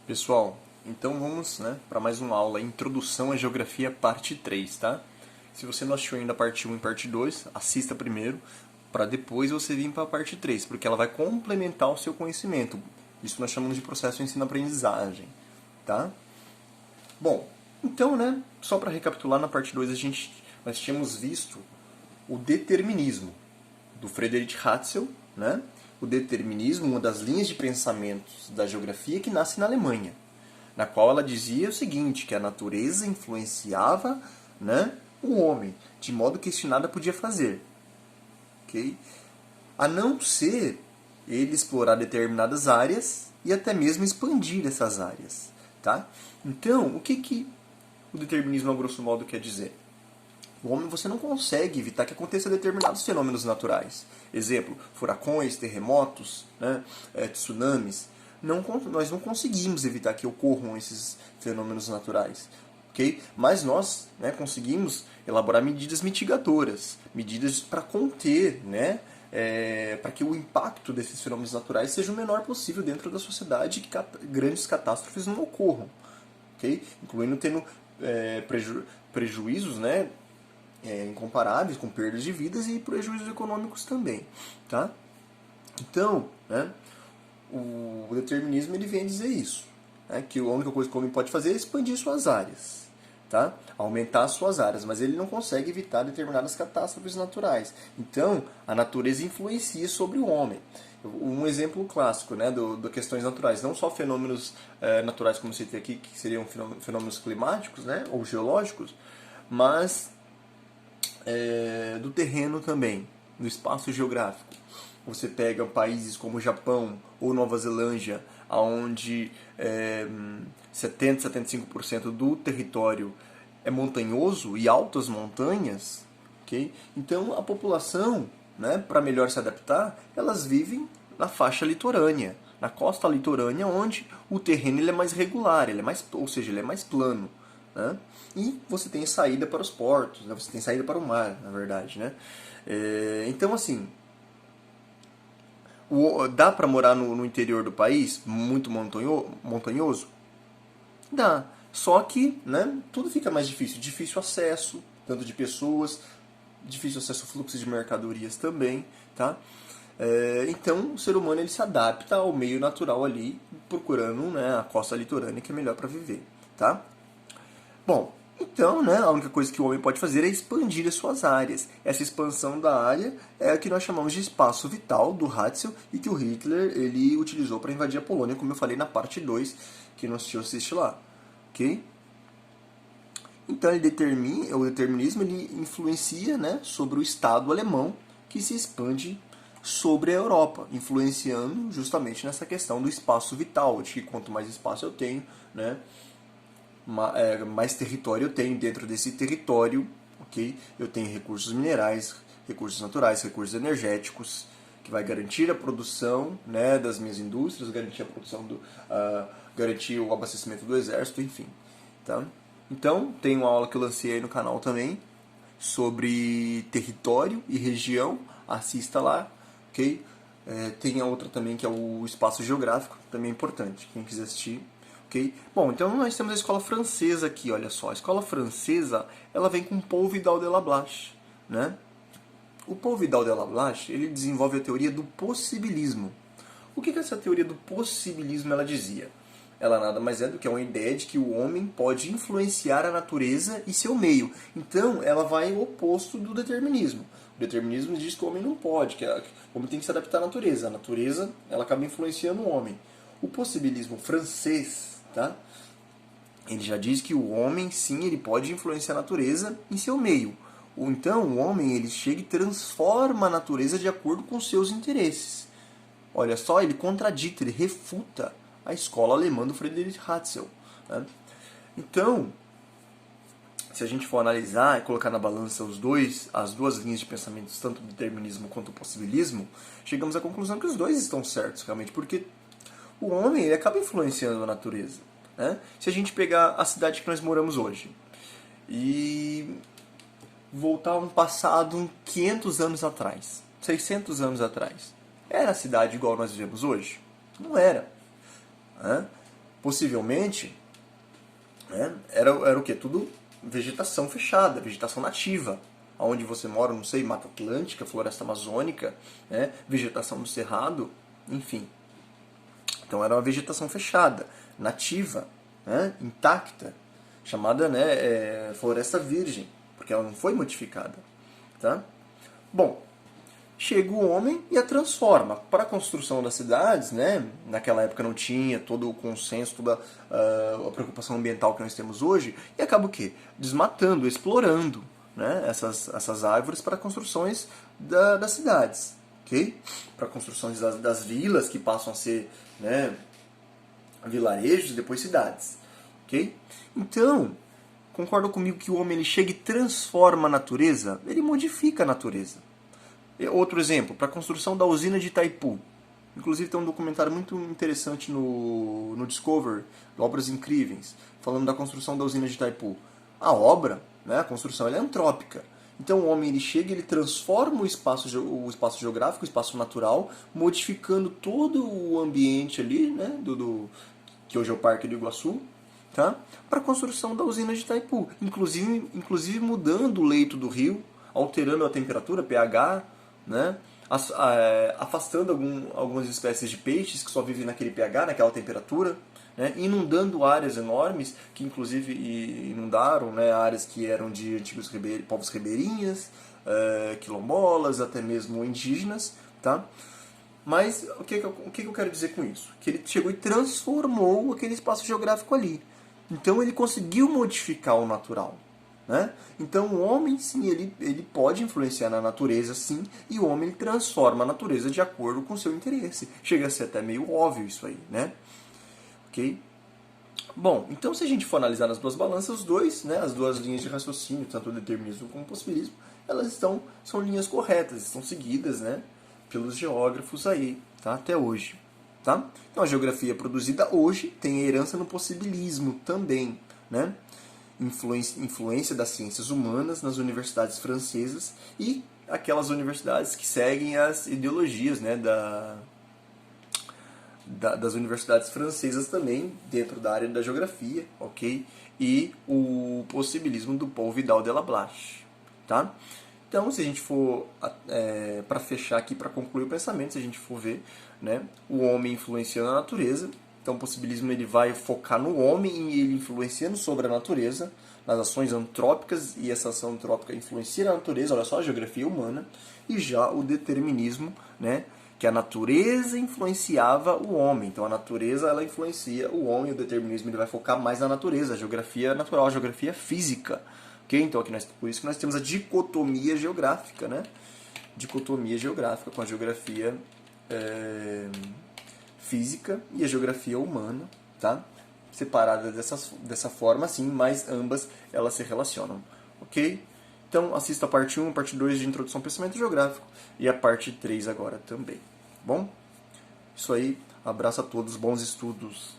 Pessoal, então vamos, para mais uma aula, Introdução à Geografia, parte 3, tá? Se você não assistiu ainda a parte 1 e parte 2, assista primeiro, para depois você vir para a parte 3, porque ela vai complementar o seu conhecimento. Isso nós chamamos de processo de ensino-aprendizagem, tá? Bom, então, só para recapitular, na parte 2 nós tínhamos visto o determinismo do Friedrich Ratzel, né? O determinismo, uma das linhas de pensamentos da geografia que nasce na Alemanha, na qual ela dizia o seguinte, que a natureza influenciava, o homem, de modo que isso nada podia fazer. Okay? A não ser ele explorar determinadas áreas e até mesmo expandir essas áreas. Tá? Então, o que o determinismo, a grosso modo, quer dizer? O homem, você não consegue evitar que aconteça determinados fenômenos naturais. Exemplo, furacões, terremotos, tsunamis. Nós não conseguimos evitar que ocorram esses fenômenos naturais. Okay? Mas nós conseguimos elaborar medidas mitigadoras, medidas para conter, para que o impacto desses fenômenos naturais seja o menor possível dentro da sociedade e que grandes catástrofes não ocorram. Okay? Incluindo tendo prejuízos, incomparáveis, com perdas de vidas e prejuízos econômicos também. Tá? Então, o determinismo ele vem dizer isso, que a única coisa que o homem pode fazer é expandir suas áreas, tá? Aumentar suas áreas, mas ele não consegue evitar determinadas catástrofes naturais. Então, a natureza influencia sobre o homem. Um exemplo clássico de questões naturais, não só fenômenos naturais, como você tem aqui, que seriam fenômenos climáticos ou geológicos, mas do terreno também, do espaço geográfico. Você pega países como o Japão ou Nova Zelândia, onde 70-75% do território é montanhoso e altas montanhas, okay? Então a população, para melhor se adaptar, elas vivem na faixa litorânea, na costa litorânea, onde o terreno ele é mais regular, ou seja, ele é mais plano. E você tem saída para os portos, você tem saída para o mar, na verdade. Então, assim, dá para morar no interior do país, muito montanhoso? Dá. Só que tudo fica mais difícil. Difícil acesso, tanto de pessoas, difícil acesso ao fluxo de mercadorias também. Tá? Então, o ser humano ele se adapta ao meio natural ali, procurando a costa litorânea que é melhor para viver. Tá? Bom, então, a única coisa que o homem pode fazer é expandir as suas áreas. Essa expansão da área é a que nós chamamos de espaço vital do Ratzel e que o Hitler ele utilizou para invadir a Polônia, como eu falei na parte 2, que não assiste lá. Okay? Então, o determinismo ele influencia sobre o Estado alemão, que se expande sobre a Europa, influenciando justamente nessa questão do espaço vital, de que quanto mais espaço eu tenho, mais território eu tenho. Dentro desse território, okay, eu tenho recursos minerais, recursos naturais, recursos energéticos, que vai garantir a produção das minhas indústrias, garantir a produção garantir o abastecimento do exército, enfim. Tá? Então, tem uma aula que eu lancei aí no canal também sobre território e região, assista lá, ok? Tem a outra também que é o espaço geográfico, também é importante, quem quiser assistir. Okay? Bom, então nós temos a escola francesa aqui, olha só. A escola francesa, ela vem com Paul Vidal de Lablache, O Paul Vidal de Lablache, ele desenvolve a teoria do possibilismo. O que essa teoria do possibilismo ela dizia? Ela nada mais é do que uma ideia de que o homem pode influenciar a natureza e seu meio. Então, ela vai ao oposto do determinismo. O determinismo diz que o homem não pode, que o homem tem que se adaptar à natureza. A natureza, ela acaba influenciando o homem. O possibilismo francês, tá? Ele já diz que o homem, sim, ele pode influenciar a natureza em seu meio. Ou então, o homem ele chega e transforma a natureza de acordo com seus interesses. Olha só, ele contradita, ele refuta a escola alemã do Friedrich Ratzel. Então, se a gente for analisar e colocar na balança as duas linhas de pensamento, tanto o determinismo quanto o possibilismo, chegamos à conclusão que os dois estão certos, realmente, porque o homem ele acaba influenciando a natureza. Se a gente pegar a cidade que nós moramos hoje e voltar a um passado 500 anos atrás, 600 anos atrás, era a cidade igual nós vivemos hoje? Não era. possivelmente, né, era o quê? Tudo vegetação fechada, vegetação nativa. Onde você mora, não sei, Mata Atlântica, Floresta Amazônica, né, vegetação do Cerrado, enfim. Então era uma vegetação fechada, nativa, né, intacta, chamada, né, floresta virgem, porque ela não foi modificada. Tá? Bom, chega o homem e a transforma. Para a construção das cidades, né, naquela época não tinha todo o consenso, toda a preocupação ambiental que nós temos hoje, e acaba o quê? Desmatando, explorando, né, essas árvores para construções das cidades. Okay? Para construções das vilas, que passam a ser, né, vilarejos e depois cidades. Okay? Então, concordam comigo que o homem ele chega e transforma a natureza? Ele modifica a natureza. Outro exemplo, para a construção da usina de Itaipu. Inclusive tem um documentário muito interessante no Discovery, Obras Incríveis, falando da construção da usina de Itaipu. A obra, né, a construção, ela é antrópica. Então o homem ele chega e ele transforma o espaço geográfico, o espaço natural, modificando todo o ambiente ali, né, que hoje é o Parque do Iguaçu, tá, para a construção da usina de Itaipu. Inclusive mudando o leito do rio, alterando a temperatura, pH, né, afastando algumas espécies de peixes que só vivem naquele pH, naquela temperatura, né, inundando áreas enormes, que inclusive inundaram, né, áreas que eram de antigos povos ribeirinhas, quilombolas, até mesmo indígenas. Tá? Mas o que eu quero dizer com isso? Que ele chegou e transformou aquele espaço geográfico ali. Então ele conseguiu modificar o natural. Né? Então o homem, sim, ele pode influenciar na natureza, sim, e o homem ele transforma a natureza de acordo com o seu interesse. Chega a ser até meio óbvio isso aí, né? Ok? Bom, então se a gente for analisar nas duas balanças, né, as duas linhas de raciocínio, tanto o determinismo como o possibilismo, elas são linhas corretas, estão seguidas, né, pelos geógrafos aí, tá, até hoje. Tá? Então a geografia produzida hoje tem a herança no possibilismo também, né? Influência das ciências humanas nas universidades francesas e aquelas universidades que seguem as ideologias, né, das universidades francesas também, dentro da área da geografia, ok? E o possibilismo do Paul Vidal de Lablache, tá? Então, se a gente for, para fechar aqui, para concluir o pensamento, se a gente for ver, né, o homem influenciando a natureza, então o possibilismo ele vai focar no homem e ele influenciando sobre a natureza, nas ações antrópicas, e essa ação antrópica influencia a natureza, olha só, a geografia humana, e já o determinismo, né, que a natureza influenciava o homem. Então a natureza ela influencia o homem, e o determinismo ele vai focar mais na natureza, a geografia natural, a geografia física. Okay? Então por isso que nós temos a dicotomia geográfica, né? Dicotomia geográfica com a geografia física e a geografia humana, tá? Separadas dessa forma, sim, mas ambas elas se relacionam, ok? Então assista a parte 1, a parte 2 de Introdução ao Pensamento Geográfico e a parte 3 agora também, bom? Isso aí, abraço a todos, bons estudos!